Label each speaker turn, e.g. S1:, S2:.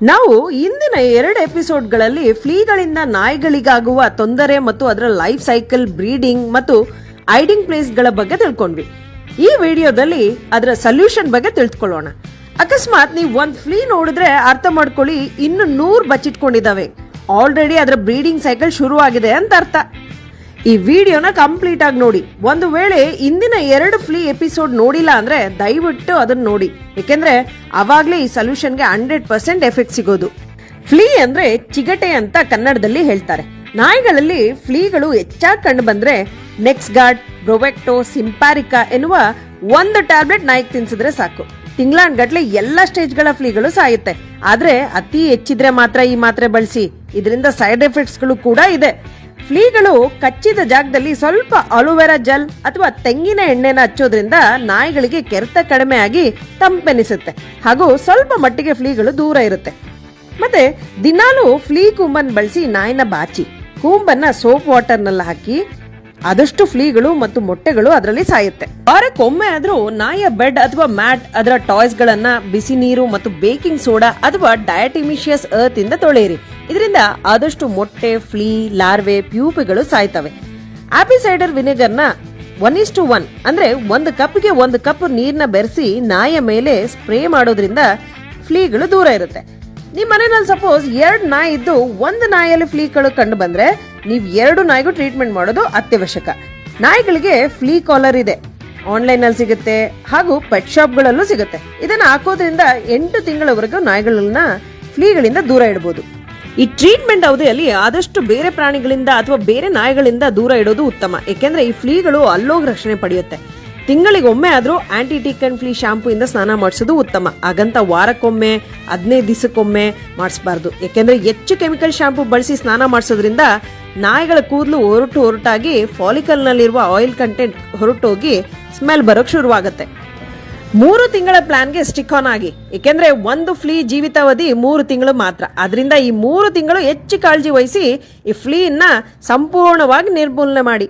S1: ನಾವು ಇಂದಿನ 2 ಎಪಿಸೋಡ್ಗಳಲ್ಲಿ ಫ್ಲೀಗಳಿಂದ ನಾಯಿಗಳಿಗಾಗುವ ತೊಂದರೆ ಮತ್ತು ಅದರ ಲೈಫ್ ಸೈಕಲ್, ಬ್ರೀಡಿಂಗ್ ಮತ್ತು ಐಡಿಂಗ್ ಪ್ಲೇಸ್ಗಳ ಬಗ್ಗೆ ತಿಳ್ಕೊಂಡ್ವಿ. ಈ ವಿಡಿಯೋದಲ್ಲಿ ಅದರ ಸೊಲ್ಯೂಷನ್ ಬಗ್ಗೆ ತಿಳ್ಕೊಳ್ಳೋಣ. ಅಕಸ್ಮಾತ್ ನೀವು ಒಂದು ಫ್ಲೀ ನೋಡಿದ್ರೆ ಅರ್ಥ ಮಾಡ್ಕೊಳ್ಳಿ, ಇನ್ನು 100 ಬಚ್ಚಿಟ್ಕೊಂಡಿದ್ದಾವೆ, ಆಲ್ರೆಡಿ ಅದರ ಬ್ರೀಡಿಂಗ್ ಸೈಕಲ್ ಶುರು ಆಗಿದೆ ಅಂತ ಅರ್ಥ. ಈ ವಿಡಿಯೋನ ಕಂಪ್ಲೀಟ್ ಆಗಿ ನೋಡಿ. ಒಂದು ವೇಳೆ ಇಂದಿನ 2 ಫ್ಲೀ ಎಪಿಸೋಡ್ ನೋಡಿಲ್ಲ ಅಂದ್ರೆ ದಯವಿಟ್ಟು ಅದನ್ನ ನೋಡಿ, ಯಾಕೆಂದ್ರೆ ಅವಾಗ್ಲೇ ಈ ಸೊಲ್ಯೂಷನ್ಗೆ 100% ಎಫೆಕ್ಟ್ ಸಿಗೋದು. ಫ್ಲೀ ಅಂದ್ರೆ ಚಿಗಟೆ ಅಂತ ಕನ್ನಡದಲ್ಲಿ ಹೇಳ್ತಾರೆ. ನಾಯಿಗಳಲ್ಲಿ ಫ್ಲೀಗಳು ಹೆಚ್ಚಾಗಿ ಕಂಡು ಬಂದ್ರೆ ನೆಕ್ಸ್ಗಾರ್ಡ್, ಬ್ರೊವೆಕ್ಟೋ, ಸಿಂಪಾರಿಕಾ ಎನ್ನುವ ಒಂದು ಟ್ಯಾಬ್ಲೆಟ್ ನಾಯಿಗೆ ತಿನ್ಸಿದ್ರೆ ಸಾಕು, ತಿಂಗಳಾನ್ಗಟ್ಲೆ ಎಲ್ಲ ಸ್ಟೇಜ್ಗಳ ಫ್ಲೀಗಳು ಸಾಯುತ್ತೆ. ಆದ್ರೆ ಅತಿ ಹೆಚ್ಚಿದ್ರೆ ಮಾತ್ರ ಈ ಮಾತ್ರೆ ಬಳಸಿ, ಇದರಿಂದ ಸೈಡ್ ಎಫೆಕ್ಟ್ಸ್ ಗಳು ಕೂಡ ಇದೆ. ಫ್ಲೀಗಳು ಕಚ್ಚಿದ ಜಾಗದಲ್ಲಿ ಸ್ವಲ್ಪ ಅಲೋವೆರಾ ಜೆಲ್ ಅಥವಾ ತೆಂಗಿನ ಎಣ್ಣೆನ ಹಚ್ಚೋದ್ರಿಂದ ನಾಯಿಗಳಿಗೆ ಕೆರೆತ ಕಡಿಮೆ ಆಗಿ ತಂಪೆನಿಸುತ್ತೆ ಹಾಗೂ ಸ್ವಲ್ಪ ಮಟ್ಟಿಗೆ ಫ್ಲೀಗಳು ದೂರ ಇರುತ್ತೆ. ಮತ್ತೆ ದಿನಾಲೂ ಫ್ಲೀ ಕೂಂಬನ್ ಬಳಸಿ ನಾಯಿನ ಬಾಚಿ ಕೂಂಬನ್ನ ಸೋಪ್ ವಾಟರ್ ನಲ್ಲಿ ಹಾಕಿ ಆದಷ್ಟು ಫ್ಲೀಗಳು ಮತ್ತು ಮೊಟ್ಟೆಗಳು ಅದರಲ್ಲಿ ಸಾಯುತ್ತೆ. ವಾರಕ್ಕೊಮ್ಮೆ ಆದ್ರೂ ನಾಯಿಯ ಬೆಡ್ ಅಥವಾ ಮ್ಯಾಟ್, ಅದರ ಟಾಯ್ಸ್ ಗಳನ್ನ ಬಿಸಿ ನೀರು ಮತ್ತು ಬೇಕಿಂಗ್ ಸೋಡಾ ಅಥವಾ ಡಯಾಟಿಮಿಷಿಯಸ್ ಅರ್ತ್ ಇಂದ ತೊಳೆಯಿರಿ. ಇದರಿಂದ ಆದಷ್ಟು ಮೊಟ್ಟೆ, ಫ್ಲೀ, ಲಾರ್ವೆ, ಪ್ಯೂಪೆಗಳು ಸಾಯ್ತವೆ. ಆಪಲ್ ಸೈಡರ್ ವಿನೆಗರ್ನ 1:1 ಅಂದ್ರೆ 1 ಕಪ್ಗೆ 1 ಕಪ್ ನೀರ್ನ ಬೆರೆಸಿ ನಾಯಿಯ ಮೇಲೆ ಸ್ಪ್ರೇ ಮಾಡೋದ್ರಿಂದ ಫ್ಲೀಗಳು ದೂರ ಇರುತ್ತೆ. ನಿಮ್ ಮನೆಯಲ್ಲಿ ಸಪೋಸ್ 2 ನಾಯಿ ಇದ್ದು 1 ನಾಯಿಯಲ್ಲಿ ಫ್ಲೀಗಳು ಕಂಡು ಬಂದ್ರೆ ನೀವು 2 ನಾಯಿಗೂ ಟ್ರೀಟ್ಮೆಂಟ್ ಮಾಡೋದು ಅತ್ಯವಶ್ಯಕ. ನಾಯಿಗಳಿಗೆ ಫ್ಲೀ ಕಾಲರ್ ಇದೆ, ಆನ್ಲೈನ್ ನಲ್ಲಿ ಸಿಗುತ್ತೆ ಹಾಗೂ ಪೆಟ್ ಶಾಪ್ ಗಳಲ್ಲೂ ಸಿಗುತ್ತೆ. ಇದನ್ನ ಹಾಕೋದ್ರಿಂದ 8 ತಿಂಗಳವರೆಗೂ ನಾಯಿಗಳನ್ನ ಫ್ಲೀಗಳಿಂದ ದೂರ ಇಡಬಹುದು. ಈ ಟ್ರೀಟ್ಮೆಂಟ್ ಅವಧಿಯಲ್ಲಿ ಆದಷ್ಟು ಬೇರೆ ಪ್ರಾಣಿಗಳಿಂದ ಅಥವಾ ಬೇರೆ ನಾಯಿಗಳಿಂದ ದೂರ ಇಡೋದು ಉತ್ತಮ, ಏಕೆಂದ್ರೆ ಈ ಫ್ಲೀಗಳು ಅಲ್ಲೋಗಿ ರಕ್ಷಣೆ ಪಡೆಯುತ್ತೆ. ತಿಂಗಳಿಗೊಮ್ಮೆ ಆದ್ರೂ anti tick and flea shampoo ಇಂದ ಸ್ನಾನ ಮಾಡಿಸೋದು ಉತ್ತಮ. ಹಾಗಂತ ವಾರಕ್ಕೊಮ್ಮೆ 15 ದಿವಸಕ್ಕೊಮ್ಮೆ ಮಾಡಿಸಬಾರ್ದು, ಯಾಕೆಂದ್ರೆ ಹೆಚ್ಚು ಕೆಮಿಕಲ್ ಶಾಂಪೂ ಬಳಸಿ ಸ್ನಾನ ಮಾಡಿಸೋದ್ರಿಂದ ನಾಯಿಗಳ ಕೂದಲು ಹೊರಟಾಗಿ ಫಾಲಿಕಲ್ ನಲ್ಲಿರುವ ಆಯಿಲ್ ಕಂಟೆಂಟ್ ಹೊರಟೋಗಿ ಸ್ಮೆಲ್ ಬರೋಕ್ ಶುರುವಾಗುತ್ತೆ. 3 ತಿಂಗಳ ಪ್ಲಾನ್ಗೆ ಸ್ಟಿಕ್ ಆನ್ ಆಗಿ, ಏಕೆಂದ್ರೆ ಒಂದು ಫ್ಲೀ ಜೀವಿತಾವಧಿ 3 ತಿಂಗಳು ಮಾತ್ರ. ಅದರಿಂದ ಈ 3 ತಿಂಗಳು ಹೆಚ್ಚು ಕಾಳಜಿ ವಹಿಸಿ ಈ ಫ್ಲೀ ಸಂಪೂರ್ಣವಾಗಿ ನಿರ್ಮೂಲನೆ ಮಾಡಿ.